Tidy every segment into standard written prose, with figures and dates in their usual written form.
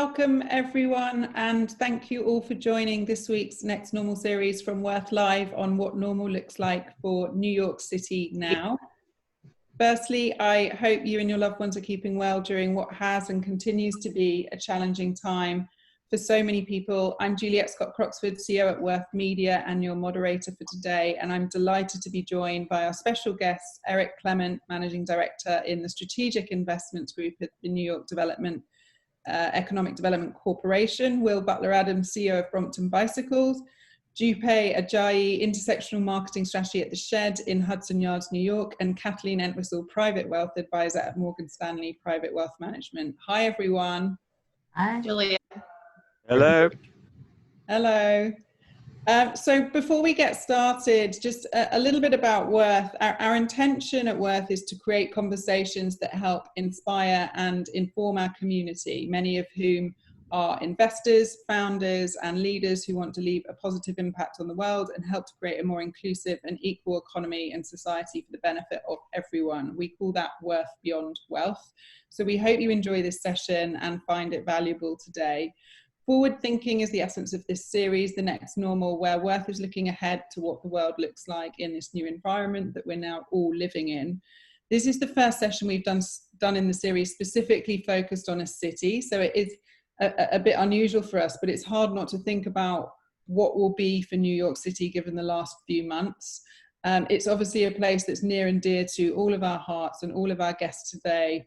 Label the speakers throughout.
Speaker 1: Welcome everyone, and thank you all for joining this week's Next Normal series from Worth Live on what normal looks like for New York City now. Firstly, I hope you and your loved ones are keeping well during what has and continues to be a challenging time for so many people. I'm Juliet Scott-Croxford, CEO at Worth Media and your moderator for today, and I'm delighted to be joined by our special guests, Eric Clement, Managing Director in the Strategic Investments Group at the New York Economic Development Corporation, Will Butler-Adams, CEO of Brompton Bicycles, Dupé, Ajayi, Intersectional Marketing Strategy at The Shed in Hudson Yards, New York, and Kathleen Entwistle, Private Wealth Advisor at Morgan Stanley Private Wealth Management. Hi, everyone.
Speaker 2: Hi,
Speaker 3: Julia.
Speaker 4: Hello.
Speaker 1: Hello. So before we get started, just a little bit about Worth. Our intention at Worth is to create conversations that help inspire and inform our community, many of whom are investors, founders, and leaders who want to leave a positive impact on the world and help to create a more inclusive and equal economy and society for the benefit of everyone. We call that Worth Beyond Wealth. So we hope you enjoy this session and find it valuable today. Forward thinking is the essence of this series, The Next Normal, where Worth is looking ahead to what the world looks like in this new environment that we're now all living in. This is the first session we've done in the series specifically focused on a city, so it is a bit unusual for us, but it's hard not to think about what will be for New York City given the last few months. It's obviously a place that's near and dear to all of our hearts, and all of our guests today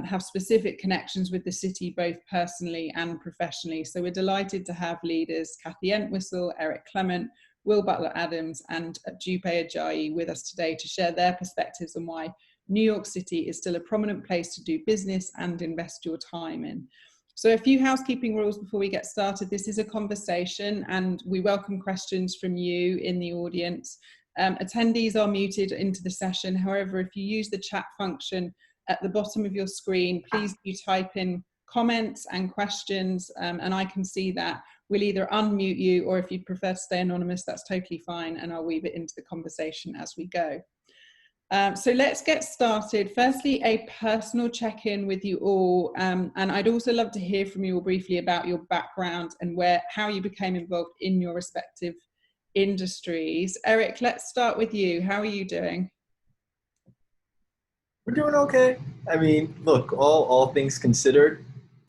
Speaker 1: have specific connections with the city, both personally and professionally. So we're delighted to have leaders Kathy Entwistle, Eric Clement, Will Butler-Adams, and Dupé Ajayi with us today to share their perspectives on why New York City is still a prominent place to do business and invest your time in. So a few housekeeping rules before we get started. This is a conversation and we welcome questions from you in the audience. Attendees are muted into the session. However, if you use the chat function at the bottom of your screen, please do type in comments and questions, and I can see that. We'll either unmute you, or if you prefer to stay anonymous, that's totally fine, and I'll weave it into the conversation as we go. So let's get started. Firstly, a personal check-in with you all, and I'd also love to hear from you all briefly about your background and how you became involved in your respective industries. Eric, let's start with you. How are you doing?
Speaker 2: we're doing okay. I mean, look, all things considered,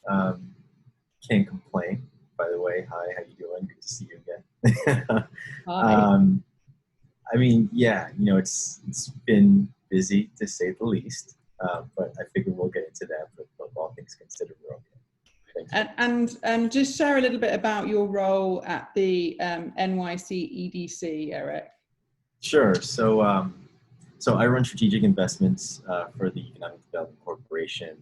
Speaker 2: can't complain. By the way, hi, how you doing? Good to see you again.
Speaker 1: Hi.
Speaker 2: I mean, yeah, you know, it's been busy to say the least, but I figure we'll get into that. But all things considered, we're okay.
Speaker 1: And just share a little bit about your role at the NYC EDC, Eric.
Speaker 2: Sure. So I run strategic investments for the Economic Development Corporation.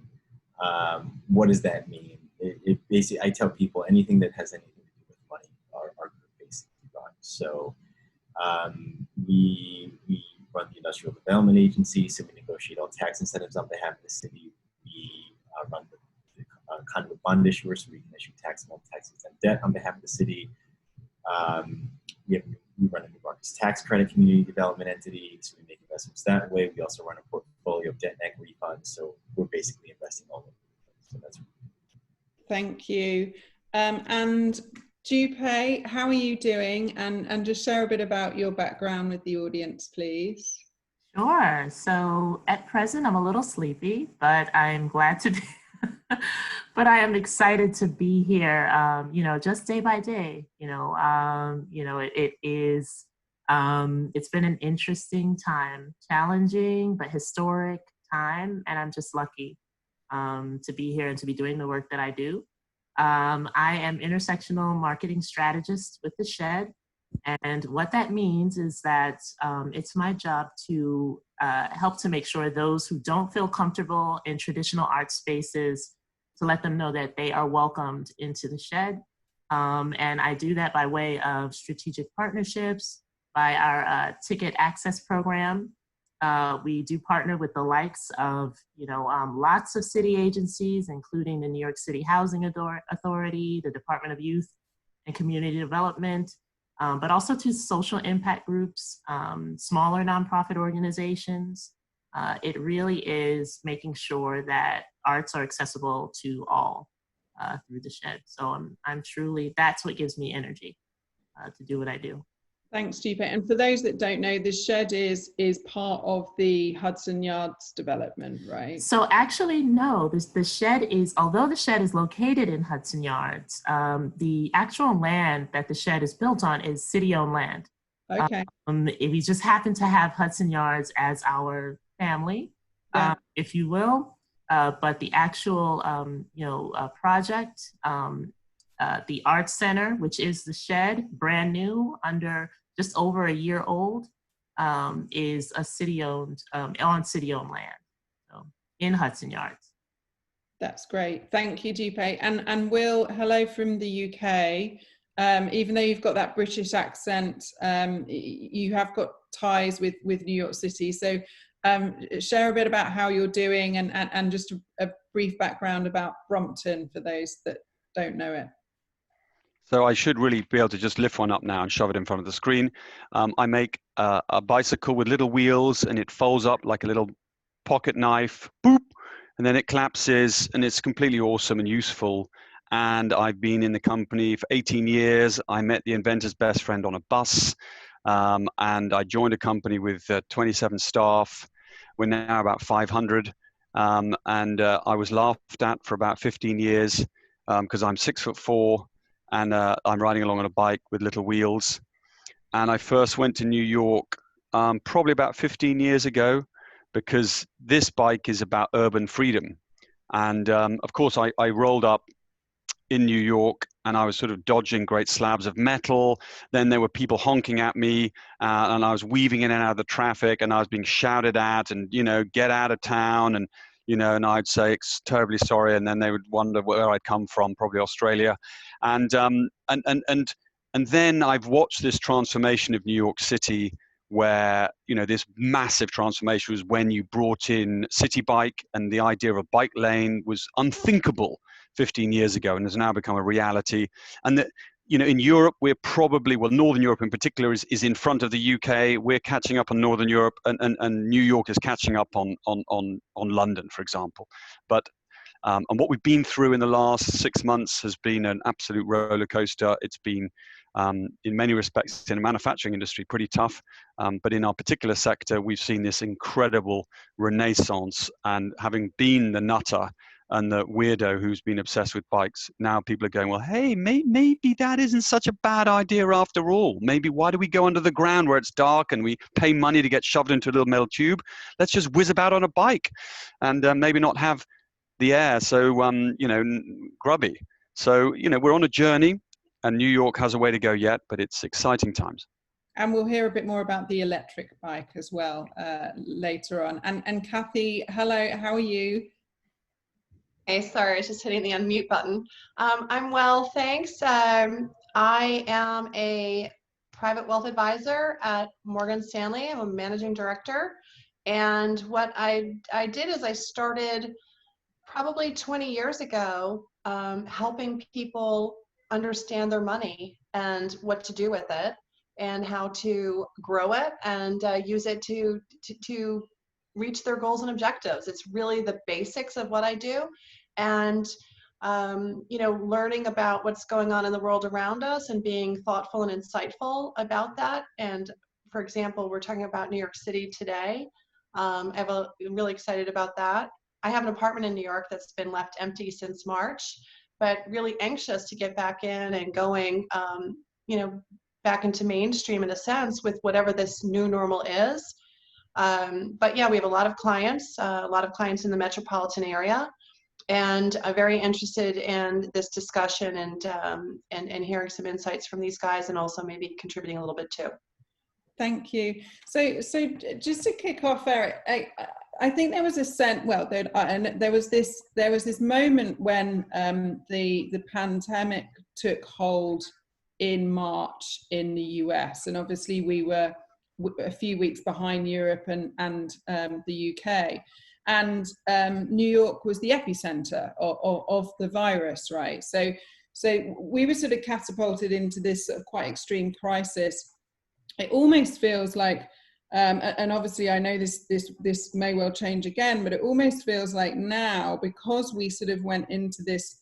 Speaker 2: What does that mean? It basically, I tell people anything that has anything to do with money, our group basically runs. So we run the Industrial Development Agency, so we negotiate all tax incentives on behalf of the city. We run the conduit bond issuer, so we can issue taxable and tax-exempt debt on behalf of the city. We run a new markets tax credit community development entity, so we make investments that way. We also run a portfolio of debt and equity funds, so we're basically investing all over the place. So that's.
Speaker 1: Thank you. And Dupé, how are you doing? And just share a bit about your background with the audience, please.
Speaker 3: Sure. So at present, I'm a little sleepy, but I'm glad to be. But I am excited to be here. You know, just day by day. It is. It's been an interesting time, challenging but historic time, and I'm just lucky to be here and to be doing the work that I do. I am Intersectional Marketing Strategist with The Shed, and what that means is that it's my job to help to make sure those who don't feel comfortable in traditional art spaces, to let them know that they are welcomed into The Shed. And I do that by way of strategic partnerships, by our ticket access program. We do partner with the likes of, lots of city agencies, including the New York City Housing Authority, the Department of Youth and Community Development, but also to social impact groups, smaller nonprofit organizations. It really is making sure that arts are accessible to all. through the shed. So I'm truly, that's what gives me energy to do what I do.
Speaker 1: Thanks, Dupé. And for those that don't know, the shed is part of the Hudson Yards development, right?
Speaker 3: So actually, no, the shed is, although the shed is located in Hudson Yards, the actual land that the shed is built on is city-owned land.
Speaker 1: Okay.
Speaker 3: We just happen to have Hudson Yards as our family, if you will. But the actual, project, the Arts Center, which is the shed, brand new, under just over a year old, is a city-owned, on city-owned land, so in Hudson Yards.
Speaker 1: That's great. Thank you, Dupé. And Will, hello from the UK. Even though you've got that British accent, you have got ties with New York City. So share a bit about how you're doing and just a brief background about Brompton for those that don't know it.
Speaker 4: So I should really be able to just lift one up now and shove it in front of the screen. I make a bicycle with little wheels, and it folds up like a little pocket knife, boop, and then it collapses, and it's completely awesome and useful. And I've been in the company for 18 years. I met the inventor's best friend on a bus, and I joined a company with 27 staff. We're now about 500, and I was laughed at for about 15 years because I'm 6'4", and I'm riding along on a bike with little wheels. And I first went to New York probably about 15 years ago, because this bike is about urban freedom. And of course, I rolled up in New York, and I was sort of dodging great slabs of metal. Then there were people honking at me, and I was weaving in and out of the traffic, and I was being shouted at, and, get out of town. And, and I'd say, terribly sorry. And then they would wonder where I'd come from, probably Australia. And then I've watched this transformation of New York City, where, this massive transformation was when you brought in City Bike, and the idea of a bike lane was unthinkable 15 years ago, and has now become a reality. And that, in Europe, we're probably, Northern Europe in particular is in front of the UK. We're catching up on Northern Europe, and New York is catching up on London, for example. But and what we've been through in the last 6 months has been an absolute roller coaster. It's been, in many respects, in the manufacturing industry, pretty tough. But in our particular sector, we've seen this incredible renaissance. And having been the nutter and the weirdo who's been obsessed with bikes, now people are going, well, hey, maybe that isn't such a bad idea after all. Maybe why do we go under the ground where it's dark and we pay money to get shoved into a little metal tube? Let's just whiz about on a bike and maybe not have the air so grubby. So we're on a journey, and New York has a way to go yet, but it's exciting times.
Speaker 1: And we'll hear a bit more about the electric bike as well later on. And Kathy, hello, how are you?
Speaker 5: Hey, sorry, I was just hitting the unmute button. I'm well, thanks. I am a private wealth advisor at Morgan Stanley. I'm a managing director. And what I did is I started probably 20 years ago helping people understand their money and what to do with it and how to grow it and use it to reach their goals and objectives. It's really the basics of what I do. And, learning about what's going on in the world around us and being thoughtful and insightful about that. And for example, we're talking about New York City today. I'm really excited about that. I have an apartment in New York that's been left empty since March, but really anxious to get back in and going, back into mainstream in a sense with whatever this new normal is. But yeah, we have a lot of clients in the metropolitan area, and I'm very interested in this discussion and hearing some insights from these guys, and also maybe contributing a little bit too.
Speaker 1: Thank you. So just to kick off, Eric, I think there was a sense. Well, there was this moment when the pandemic took hold in March in the US, and obviously we were a few weeks behind Europe and the UK, and New York was the epicenter of the virus, right? So we were sort of catapulted into this sort of quite extreme crisis. It almost feels like, and obviously I know this may well change again, but it almost feels like now, because we sort of went into this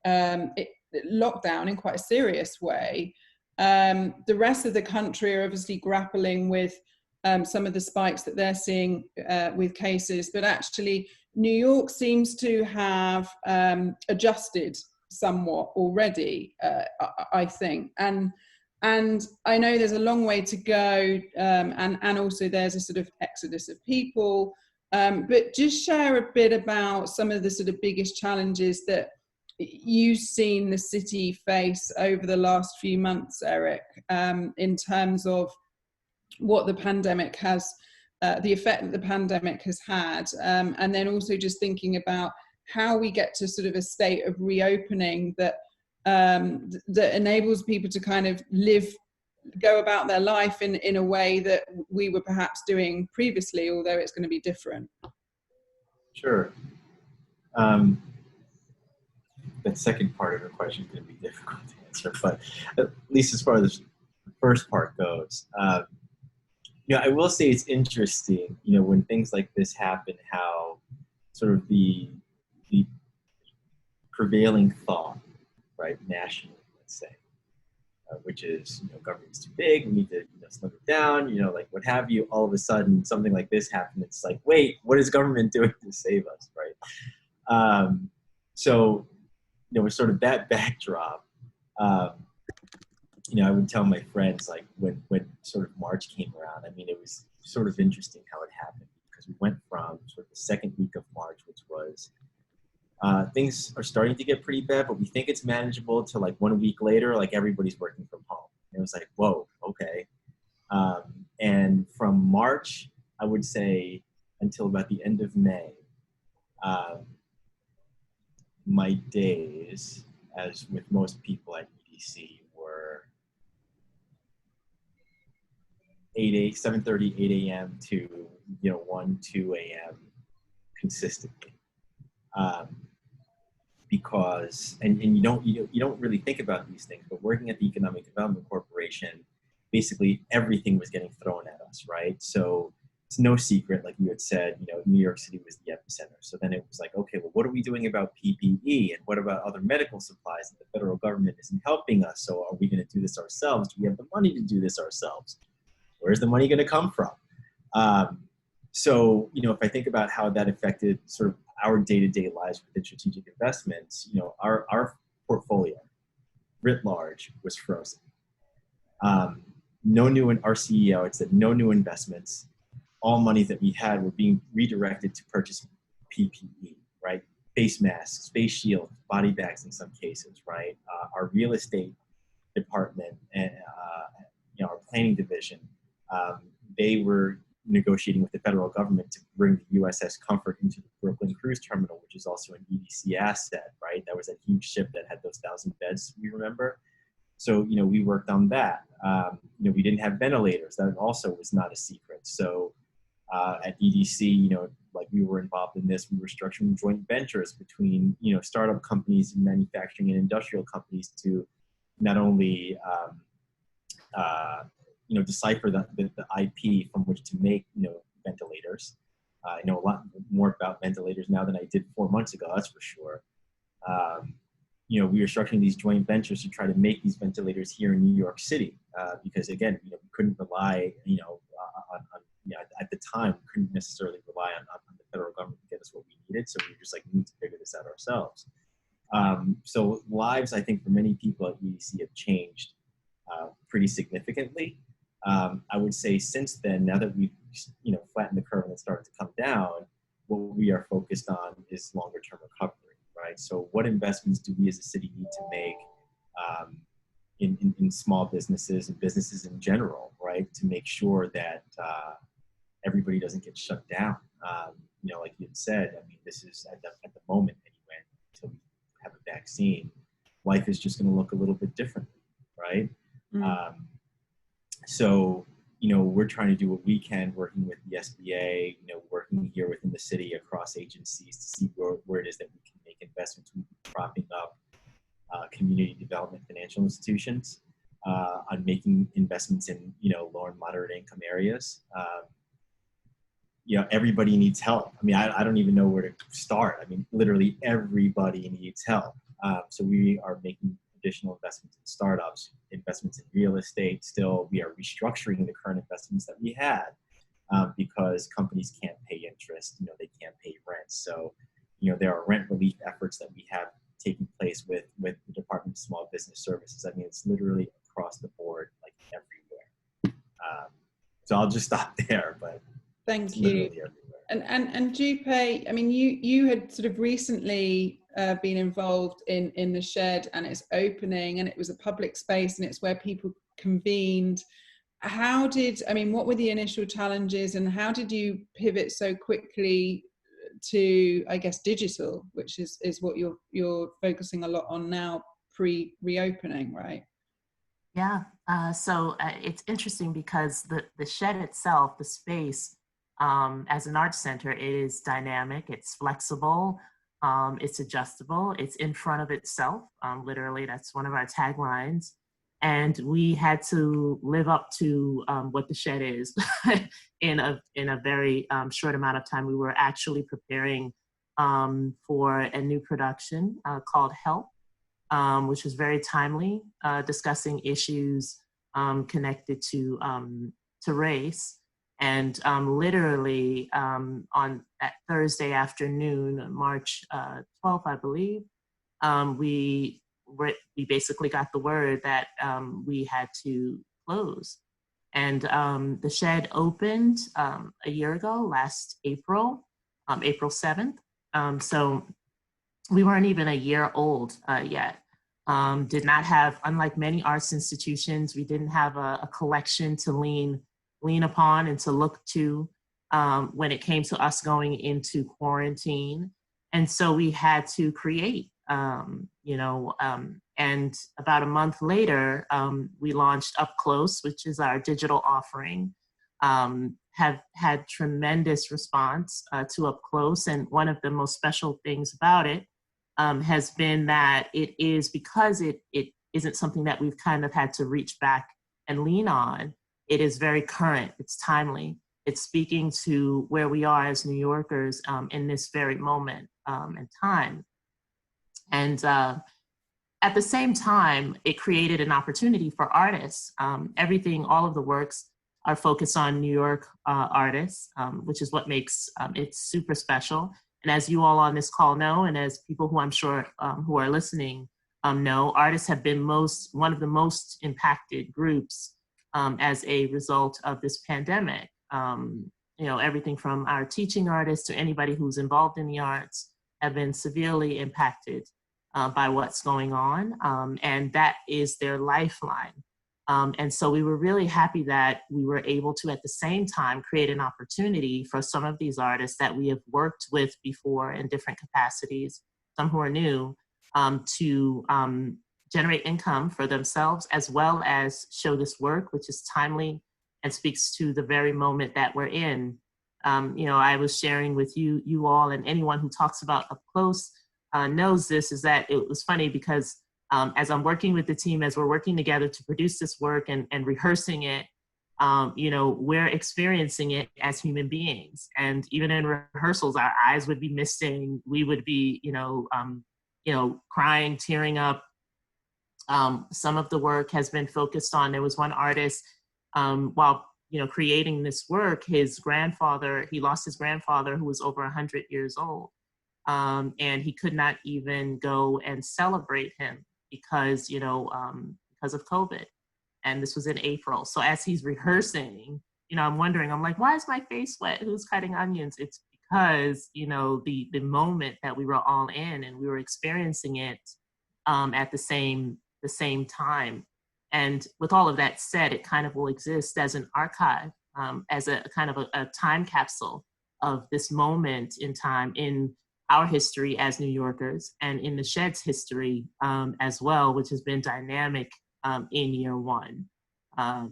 Speaker 1: lockdown in quite a serious way. The rest of the country are obviously grappling with some of the spikes that they're seeing with cases, but actually New York seems to have adjusted somewhat already, I think. And I know there's a long way to go, and also there's a sort of exodus of people, but just share a bit about some of the sort of biggest challenges that you've seen the city face over the last few months, Eric, in terms of what the pandemic has, the effect that the pandemic has had, and then also just thinking about how we get to sort of a state of reopening that that enables people to kind of go about their life in a way that we were perhaps doing previously, although it's going to be different.
Speaker 2: Sure. That second part of your question is going to be difficult to answer, but at least as far as the first part goes, I will say it's interesting, when things like this happen, how sort of the prevailing thought, right, nationally, let's say, which is, government's too big, we need to, slow it down, like what have you. All of a sudden, something like this happened. It's like, wait, what is government doing to save us, right? So, with sort of that backdrop, I would tell my friends, like when sort of March came around, I mean, it was sort of interesting how it happened, because we went from sort of the second week of March, which was things are starting to get pretty bad, but we think it's manageable, to like 1 week later, like everybody's working from home. And it was like, whoa, okay. And from March, I would say, until about the end of May, my days, as with most people at EDC, were 7:30, 8 a.m. to 1, 2 a.m. consistently, because and you don't really think about these things, but working at the Economic Development Corporation, basically everything was getting thrown at us, right? So it's no secret, like you had said, New York City was the epicenter. So then it was like, okay, well, what are we doing about PPE, and what about other medical supplies that the federal government isn't helping us? So are we going to do this ourselves? Do we have the money to do this ourselves? Where's the money going to come from? So, if I think about how that affected sort of our day-to-day lives within strategic investments, our portfolio writ large was frozen. Our CEO had said no new investments. All money that we had were being redirected to purchase PPE, right? Face masks, face shields, body bags in some cases, right? Our real estate department and our planning division, they were negotiating with the federal government to bring the USS Comfort into the Brooklyn Cruise Terminal, which is also an EDC asset, right? That was that huge ship that had those 1,000 beds, we remember. So, we worked on that. We didn't have ventilators. That also was not a secret. So at EDC, like we were involved in this, we were structuring joint ventures between, startup companies and manufacturing and industrial companies to not only, decipher the IP from which to make, ventilators. I know a lot more about ventilators now than I did 4 months ago, that's for sure. We were structuring these joint ventures to try to make these ventilators here in New York City, because again, we couldn't rely, at the time, we couldn't necessarily rely on the federal government to get us what we needed. So we were just like, we need to figure this out ourselves. So lives, I think, for many people at EDC have changed pretty significantly. I would say since then, now that we've flattened the curve and it started to come down, what we are focused on is longer term recovery, right? So what investments do we as a city need to make in small businesses and businesses in general, right, to make sure that everybody doesn't get shut down? Like you had said, I mean, this is at the moment anyway, until we have a vaccine, life is just going to look a little bit differently, right? So, we're trying to do what we can, working with the SBA, working here within the city across agencies to see where it is that we can make investments. We've been propping up community development financial institutions on making investments in, low and moderate income areas. Everybody needs help. I mean, I don't even know where to start. I mean, literally everybody needs help. So we are making additional investments in startups, investments in real estate. Still, we are restructuring the current investments that we had because companies can't pay interest, they can't pay rent. So, there are rent relief efforts that we have taking place with the Department of Small Business Services. I mean, it's literally across the board, like everywhere. So I'll just stop there, but
Speaker 1: thank you. And Dupé, I mean, you had sort of recently been involved in the shed and its opening, and it was a public space and it's where people convened. What were the initial challenges, and how did you pivot so quickly to, I guess, digital, which is what you're focusing a lot on now, pre-reopening, right?
Speaker 3: Yeah, so it's interesting because the shed itself, the space, as an art center, it is dynamic, it's flexible, it's adjustable, it's in front of itself. Literally, that's one of our taglines. And we had to live up to what the shed is in a very short amount of time. We were actually preparing for a new production called Help, which was very timely, discussing issues connected to race. And literally at Thursday afternoon, March 12th, I believe, we basically got the word that we had to close. And the shed opened a year ago, last April, April 7th. So we weren't even a year old yet. Did not have, unlike many arts institutions, we didn't have a collection to lean upon and to look to when it came to us going into quarantine. And so we had to create, and about a month later, we launched Up Close, which is our digital offering. Have had tremendous response to Up Close. And one of the most special things about it has been that it is, because it isn't something that we've kind of had to reach back and lean on, it is very current, it's timely. It's speaking to where we are as New Yorkers in this very moment and time. And at the same time, it created an opportunity for artists. All of the works are focused on New York artists, which is what makes it super special. And as you all on this call know, and as people who I'm sure who are listening know, artists have been one of the most impacted groups as a result of this pandemic. Everything from our teaching artists to anybody who's involved in the arts have been severely impacted by what's going on, and that is their lifeline. And so we were really happy that we were able to, at the same time, create an opportunity for some of these artists that we have worked with before in different capacities, some who are new, to generate income for themselves, as well as show this work, which is timely and speaks to the very moment that we're in. I was sharing with you all, and anyone who talks about Up Close knows this, is that it was funny because as I'm working with the team, as we're working together to produce this work and rehearsing it, we're experiencing it as human beings. And even in rehearsals, our eyes would be misting. We would be, crying, tearing up. Some of the work has been focused on, there was one artist, while creating this work, he lost his grandfather who was over 100 years old. And he could not even go and celebrate him because of COVID. And this was in April. So as he's rehearsing, I'm wondering, I'm like, why is my face wet? Who's cutting onions? It's because, the moment that we were all in and we were experiencing it at the same time. And with all of that said, it kind of will exist as an archive, as a kind of a time capsule of this moment in time in our history as New Yorkers, and in the Shed's history as well, which has been dynamic in year one.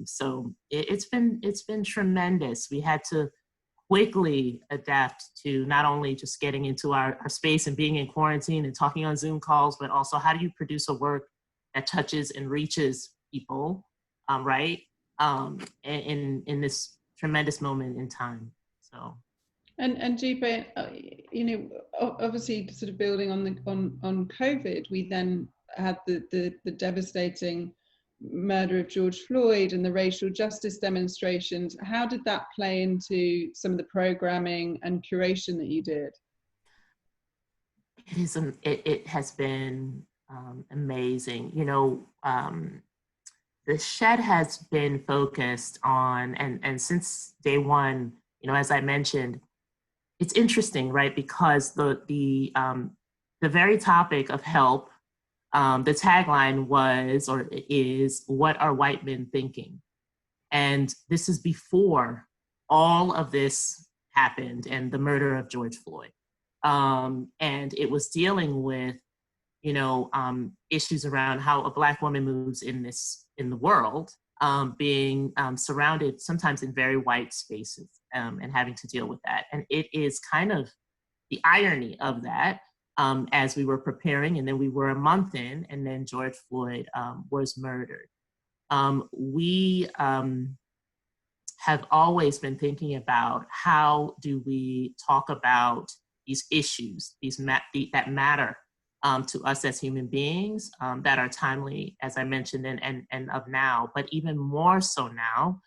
Speaker 3: So it's been tremendous. We had to quickly adapt to not only just getting into our space and being in quarantine and talking on Zoom calls, but also how do you produce a work that touches and reaches people, right? In this tremendous moment in time. So.
Speaker 1: And Dupé, you know, obviously, sort of building on COVID, we then had the devastating murder of George Floyd and the racial justice demonstrations. How did that play into some of the programming and curation that you did?
Speaker 3: It has been amazing. You know, the shed has been focused on, and since day one, you know, as I mentioned, it's interesting, right? Because the very topic of help, the tagline was or is, "What are white men thinking?" And this is before all of this happened and the murder of George Floyd. And it was dealing with, you know, issues around how a Black woman moves in the world, being surrounded sometimes in very white spaces, and having to deal with that. And it is kind of the irony of that, as we were preparing, and then we were a month in, and then George Floyd was murdered. We have always been thinking about how do we talk about these issues, that matter to us as human beings, that are timely, as I mentioned, and of now, but even more so now,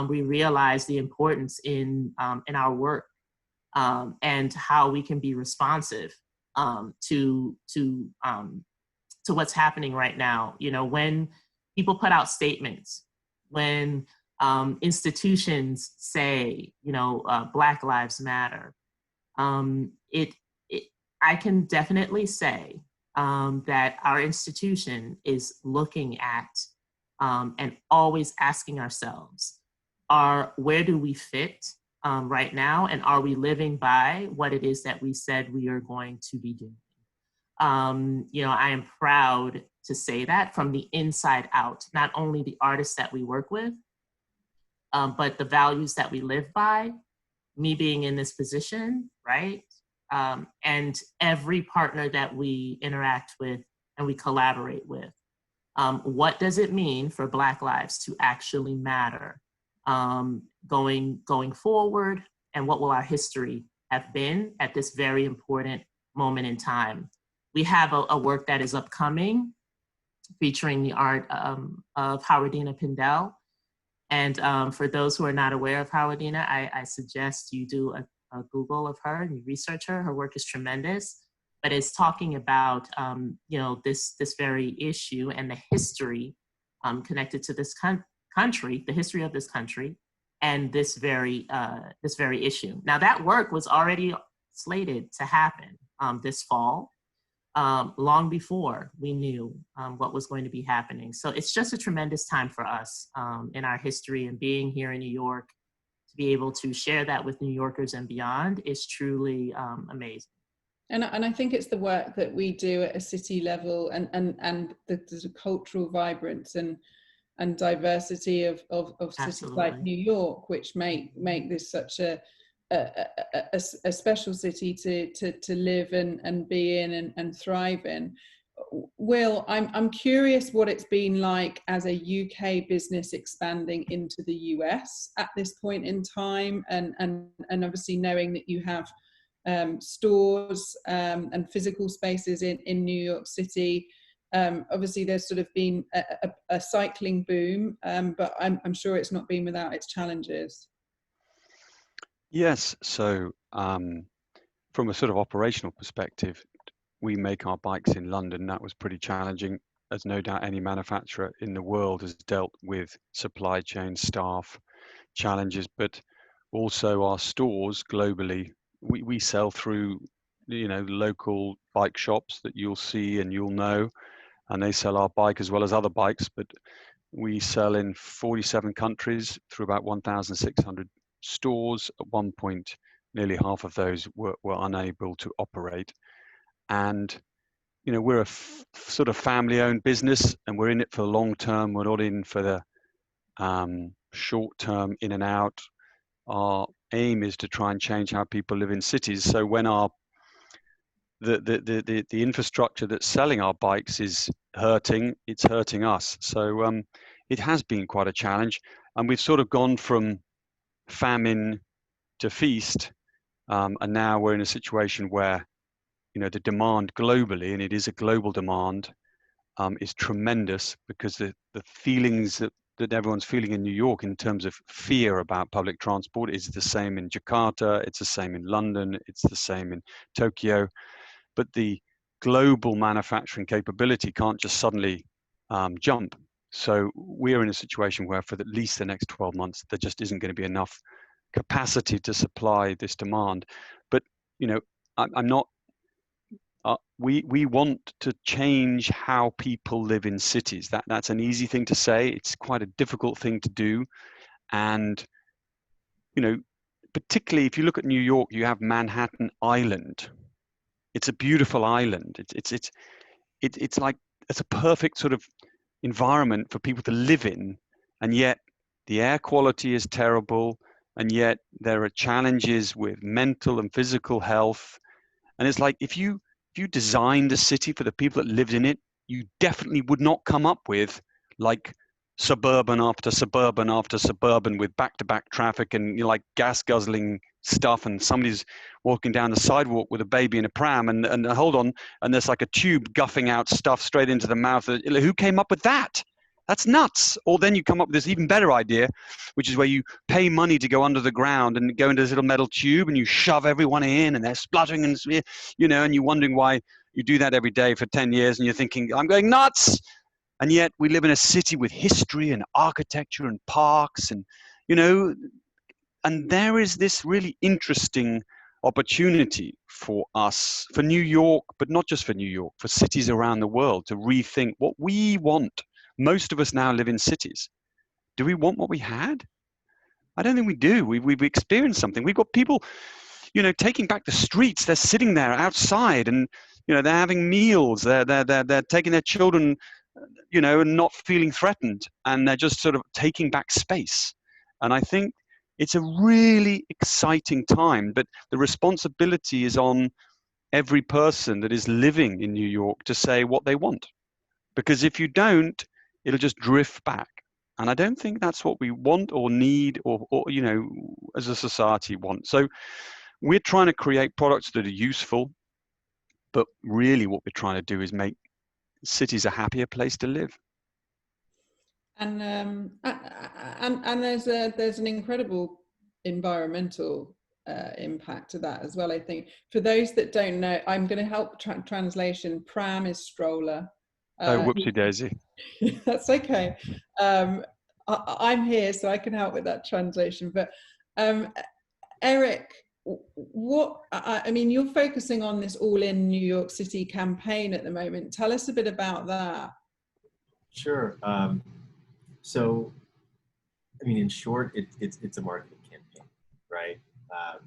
Speaker 3: we realize the importance in our work, and how we can be responsive to what's happening right now. You know, when people put out statements, when institutions say, you know, Black Lives Matter, I can definitely say that our institution is looking at and always asking ourselves, where do we fit right now? And are we living by what it is that we said we are going to be doing? You know, I am proud to say that from the inside out, not only the artists that we work with, but the values that we live by, me being in this position, right? And every partner that we interact with and we collaborate with. What does it mean for Black lives to actually matter going forward? And what will our history have been at this very important moment in time? We have a work that is upcoming featuring the art of Howardina Pindell. And for those who are not aware of Howardina, I suggest you do a Google of her and you research her. Her work is tremendous, but it's talking about you know, this very issue and the history connected to this country, the history of this country, and this very issue. Now that work was already slated to happen this fall, long before we knew what was going to be happening. So it's just a tremendous time for us in our history, and being here in New York, to be able to share that with New Yorkers and beyond is truly amazing.
Speaker 1: And I think it's the work that we do at a city level, and the cultural vibrance and diversity of cities like New York, which make this such a special city to live and be in and thrive in. Will, I'm curious what it's been like as a UK business expanding into the US at this point in time, and obviously knowing that you have stores and physical spaces in New York City. Obviously there's sort of been a cycling boom, but I'm sure it's not been without its challenges.
Speaker 4: Yes, so from a sort of operational perspective, we make our bikes in London. That was pretty challenging, as no doubt any manufacturer in the world has dealt with supply chain, staff challenges, but also our stores globally. We sell through, you know, local bike shops that you'll see and you'll know, and they sell our bike as well as other bikes, but we sell in 47 countries through about 1,600 stores. At one point, nearly half of those were unable to operate. And, you know, we're a sort of family-owned business, and we're in it for the long term. We're not in for the short term in and out. Our aim is to try and change how people live in cities. So when the infrastructure that's selling our bikes is hurting, it's hurting us. So it has been quite a challenge, and we've sort of gone from famine to feast. And now we're in a situation where, you know, the demand globally, and it is a global demand, is tremendous, because the feelings that everyone's feeling in New York in terms of fear about public transport is the same in Jakarta, it's the same in London, it's the same in Tokyo. But the global manufacturing capability can't just suddenly jump. So we're in a situation where for at least the next 12 months, there just isn't going to be enough capacity to supply this demand. But, you know, I'm not, we want to change how people live in cities. That's an easy thing to say. It's quite a difficult thing to do. And, you know, particularly if you look at New York, you have Manhattan Island. It's a beautiful island. It's like, it's a perfect sort of environment for people to live in, and yet the air quality is terrible, and yet there are challenges with mental and physical health. And it's like, if you designed a city for the people that lived in it, you definitely would not come up with like suburban after suburban after suburban with back-to-back traffic and, you know, like gas guzzling stuff, and somebody's walking down the sidewalk with a baby in a pram, and hold on, and there's like a tube guffing out stuff straight into the mouth. Who came up with that? That's nuts. Or then you come up with this even better idea, which is where you pay money to go under the ground and go into this little metal tube, and you shove everyone in, and they're spluttering, and, you know, and you're wondering why you do that every day for 10 years, and you're thinking, I'm going nuts. And yet we live in a city with history and architecture and parks, and, you know, and there is this really interesting opportunity for us, for New York, but not just for New York, for cities around the world, to rethink what we want. Most of us now live in cities. Do we want what we had? I don't think we do. We've experienced something. We've got people, you know, taking back the streets. They're sitting there outside, and, you know, they're having meals. They're taking their children, you know, and not feeling threatened, and they're just sort of taking back space. And I think it's a really exciting time, but the responsibility is on every person that is living in New York to say what they want. Because if you don't, it'll just drift back. And I don't think that's what we want or need, or you know, as a society want. So we're trying to create products that are useful, but really what we're trying to do is make cities a happier place to live.
Speaker 1: And there's an incredible environmental impact to that as well. I think for those that don't know, I'm going to help translation. Pram is stroller.
Speaker 4: Oh, whoopsie daisy.
Speaker 1: That's okay. I'm here, so I can help with that translation. But Eric, I mean, you're focusing on this All in New York City campaign at the moment. Tell us a bit about that.
Speaker 2: Sure. So, I mean, in short, it's a marketing campaign, right? I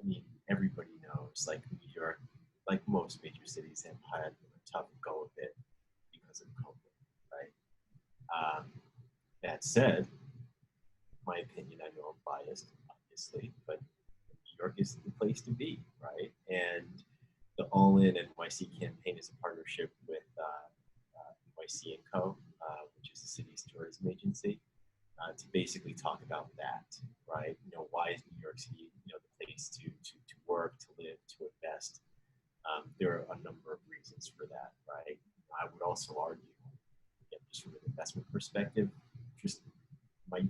Speaker 2: mean, everybody knows, like New York, like most major cities, have had a tough go of it because of COVID, right? That said, my opinion, I know I'm biased, obviously, but New York is the place to be, right? And the All In NYC campaign is a partnership with NYC & Co., which is the city's tourism agency, to basically talk about that, right? You know, why is New York City, you know, the place to work, to live, to invest? There are a number of reasons for that, right? I would also argue, again, just from an investment perspective, just the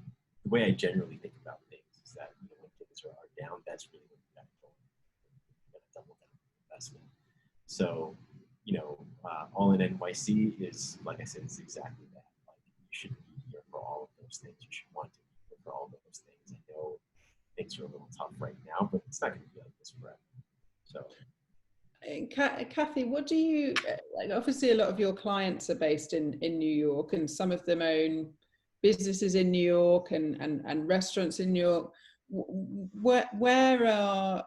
Speaker 2: way I generally think about things is that, you know, when things are down, that's really when you got to go. You got to double down on investment. So, you know, All in NYC is, like I said, it's exactly that. Like, you should be here for all of those things. You should want to be here for all of those things. I know things are a little tough right now, but it's not going to be like this forever. So,
Speaker 1: Kathy, what do you, like, obviously a lot of your clients are based in New York, and some of them own businesses in New York and restaurants in New York. Where are,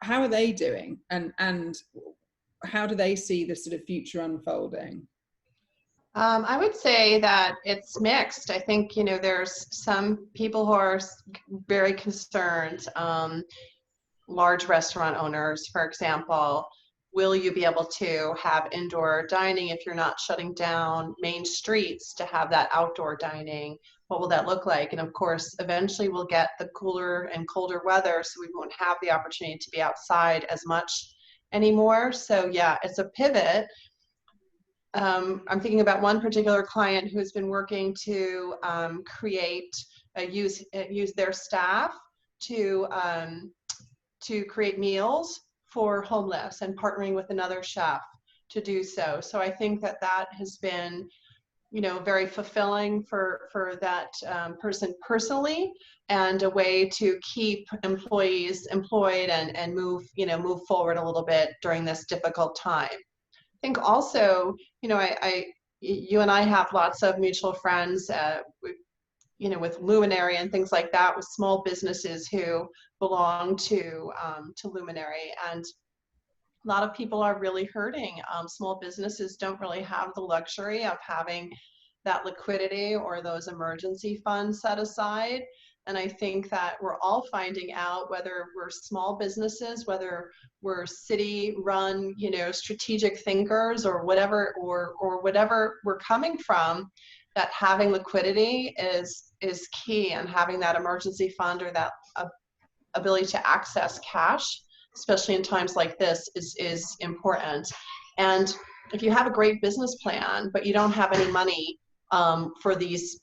Speaker 1: how are they doing, and how do they see the sort of future unfolding?
Speaker 5: I would say that it's mixed. I think, you know, there's some people who are very concerned. Large restaurant owners, for example, will you be able to have indoor dining if you're not shutting down main streets to have that outdoor dining? what will that look like? And of course, eventually we'll get the cooler and colder weather, so we won't have the opportunity to be outside as much anymore. So yeah, it's a pivot. I'm thinking about one particular client who's been working to use their staff to create meals for homeless, and partnering with another chef to do so. So I think that that has been, you know, very fulfilling for that person personally, and a way to keep employees employed and move forward a little bit during this difficult time. I think also, you know, you and I have lots of mutual friends, with Luminary and things like that, with small businesses who belong to Luminary, and a lot of people are really hurting. Small businesses don't really have the luxury of having that liquidity or those emergency funds set aside. And I think that we're all finding out, whether we're small businesses, whether we're city-run, strategic thinkers, or whatever, or whatever we're coming from, that having liquidity is key, and having that emergency fund or that ability to access cash, especially in times like this, is important. And if you have a great business plan, but you don't have any money for these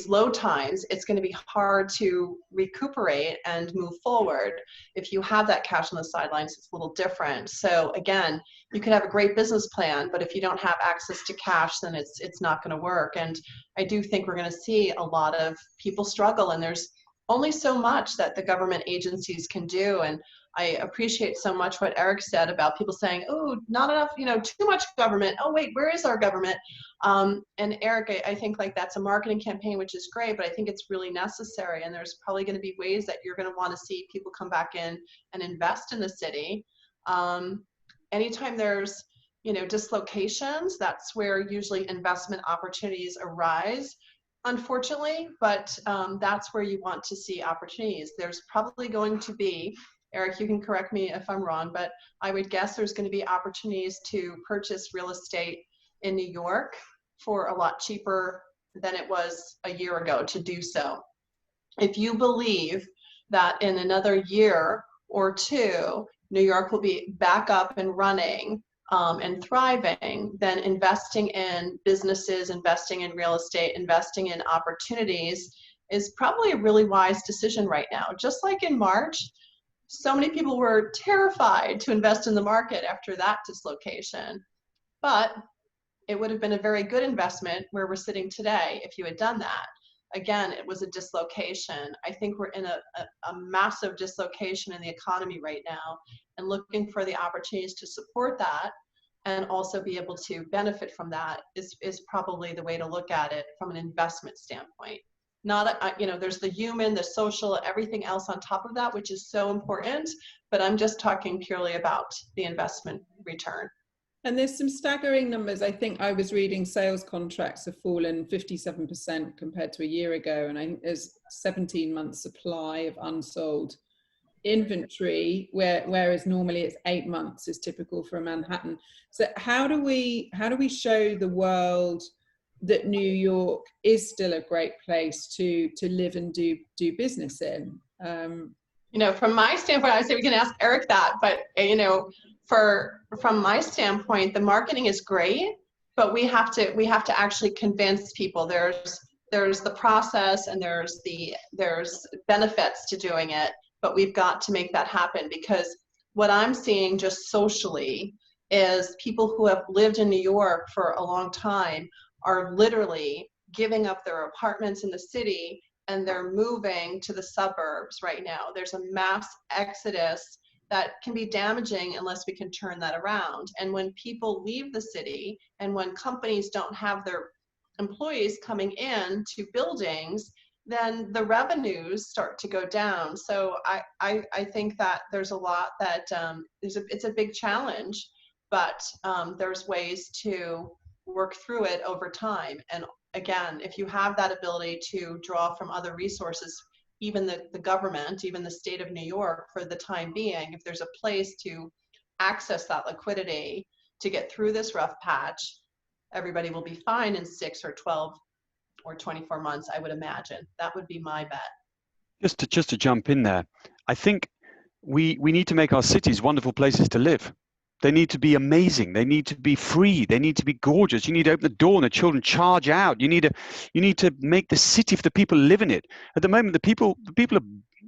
Speaker 5: low times, it's going to be hard to recuperate and move forward. If you have that cash on the sidelines, it's a little different. So again, you could have a great business plan, but if you don't have access to cash, then it's not going to work. And I do think we're going to see a lot of people struggle, and there's only so much that the government agencies can do. And I appreciate so much what Eric said about people saying, oh, not enough, too much government. Oh, wait, where is our government? And Eric, I think like that's a marketing campaign, which is great, but I think it's really necessary. And there's probably going to be ways that you're going to want to see people come back in and invest in the city. Anytime there's, dislocations, that's where usually investment opportunities arise, unfortunately, but that's where you want to see opportunities. There's probably going to be, Eric, you can correct me if I'm wrong, but I would guess there's going to be opportunities to purchase real estate in New York for a lot cheaper than it was a year ago to do so. If you believe that in another year or two, New York will be back up and running and thriving, then investing in businesses, investing in real estate, investing in opportunities is probably a really wise decision right now. Just like in March, so many people were terrified to invest in the market after that dislocation, but it would have been a very good investment where we're sitting today if you had done that. Again, it was a dislocation. I think we're in a massive dislocation in the economy right now, and looking for the opportunities to support that and also be able to benefit from that is probably the way to look at it from an investment standpoint. Not, there's the human, the social, everything else on top of that, which is so important, but I'm just talking purely about the investment return.
Speaker 1: And there's some staggering numbers. I think I was reading sales contracts have fallen 57% compared to a year ago. And I think there's 17 months supply of unsold inventory, whereas normally it's 8 months is typical for a Manhattan. So how do we show the world that New York is still a great place to live and do business in?
Speaker 5: From my standpoint, I would say we can ask Eric that, but from my standpoint, the marketing is great, but we have to actually convince people. There's the process, and there's benefits to doing it, but we've got to make that happen, because what I'm seeing just socially is people who have lived in New York for a long time are literally giving up their apartments in the city, and they're moving to the suburbs right now. There's a mass exodus that can be damaging unless we can turn that around. And when people leave the city, and when companies don't have their employees coming in to buildings, then the revenues start to go down. So I think that there's a lot that it's a big challenge, but there's ways to work through it over time. And again, if you have that ability to draw from other resources, even the government, even the state of New York for the time being, if there's a place to access that liquidity to get through this rough patch, everybody will be fine in 6 or 12 or 24 months, I would imagine. That would be my bet.
Speaker 4: Just to jump in there, I think we need to make our cities wonderful places to live. They need to be amazing. They need to be free. They need to be gorgeous. You need to open the door and the children charge out. You need to make the city for the people who live in it. At the moment, the people are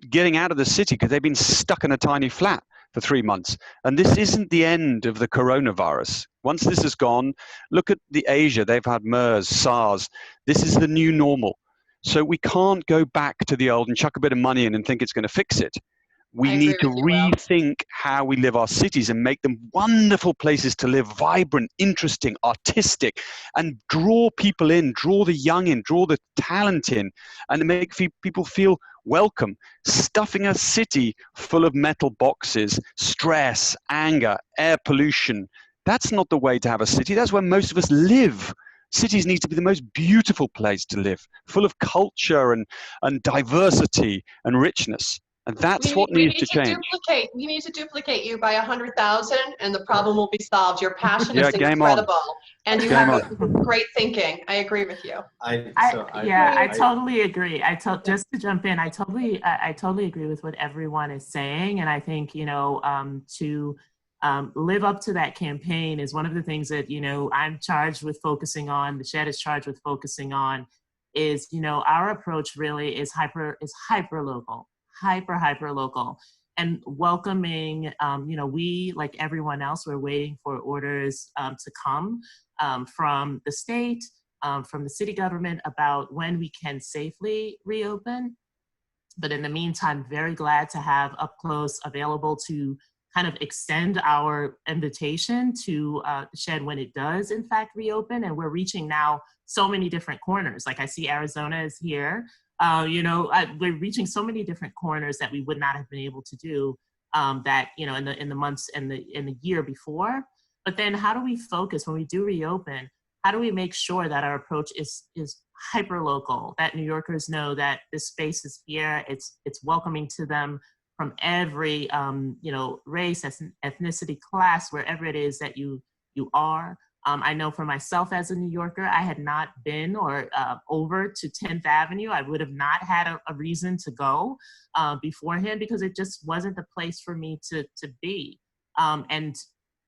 Speaker 4: getting out of the city because they've been stuck in a tiny flat for 3 months. And this isn't the end of the coronavirus. Once this is gone, look at the Asia. They've had MERS, SARS. This is the new normal. So we can't go back to the old and chuck a bit of money in and think it's going to fix it. We need to rethink how we live our cities and make them wonderful places to live, vibrant, interesting, artistic, and draw people in, draw the young in, draw the talent in, and make people feel welcome. Stuffing a city full of metal boxes, stress, anger, air pollution, that's not the way to have a city. That's where most of us live. Cities need to be the most beautiful place to live, full of culture and diversity and richness. And that's what needs to change.
Speaker 5: We need to duplicate you by 100,000 and the problem will be solved. Your passion is incredible. And you have great thinking. I agree with you.
Speaker 3: I totally agree. Just to jump in, I totally agree with what everyone is saying. And I think, to live up to that campaign is one of the things that, I'm charged with focusing on, the Shed is charged with focusing on is, our approach really is hyper local. Hyper local, and welcoming, we, like everyone else, we're waiting for orders to come from the state, from the city government about when we can safely reopen. But in the meantime, very glad to have Up Close available to kind of extend our invitation to the Shed when it does in fact reopen. And we're reaching now so many different corners. Like I see Arizona is here. We're reaching so many different corners that we would not have been able to do that, in the months and in the year before. But then how do we focus when we do reopen? How do we make sure that our approach is hyper local, that New Yorkers know that this space is here, it's welcoming to them from every, race, ethnicity, class, wherever it is that you are. I know for myself as a New Yorker, I had not been over to 10th Avenue. I would have not had a reason to go beforehand because it just wasn't the place for me to be. And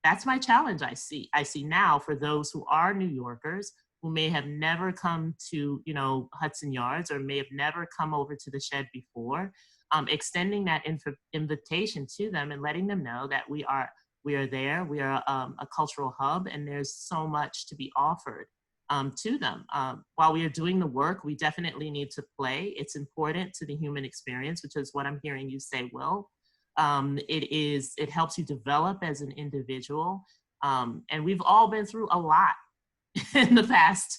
Speaker 3: that's my challenge I see now for those who are New Yorkers who may have never come to, Hudson Yards or may have never come over to the Shed before, extending that invitation to them and letting them know that we are there. We are a cultural hub, and there's so much to be offered to them. While we are doing the work, we definitely need to play. It's important to the human experience, which is what I'm hearing you say, Will. It helps you develop as an individual. And we've all been through a lot in the past,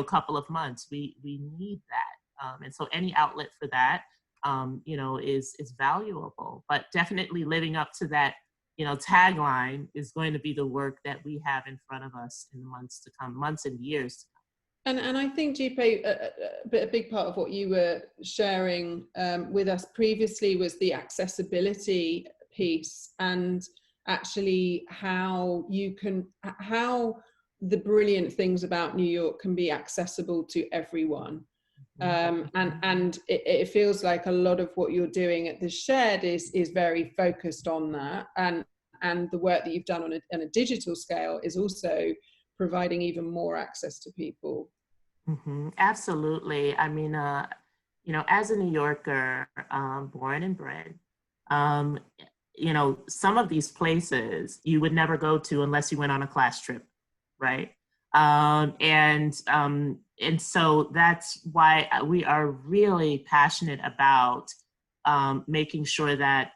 Speaker 3: couple of months. We need that. And so any outlet for that, is valuable, but definitely living up to that tagline is going to be the work that we have in front of us in the months to come, months and years to come.
Speaker 1: And I think, Dupé, a big part of what you were sharing with us previously was the accessibility piece, and actually how the brilliant things about New York can be accessible to everyone. And it feels like a lot of what you're doing at the Shed is very focused on that, and the work that you've done on a digital scale is also providing even more access to people.
Speaker 3: Mm-hmm. Absolutely. I mean, as a New Yorker, born and bred, some of these places you would never go to unless you went on a class trip, right? And so that's why we are really passionate about making sure that,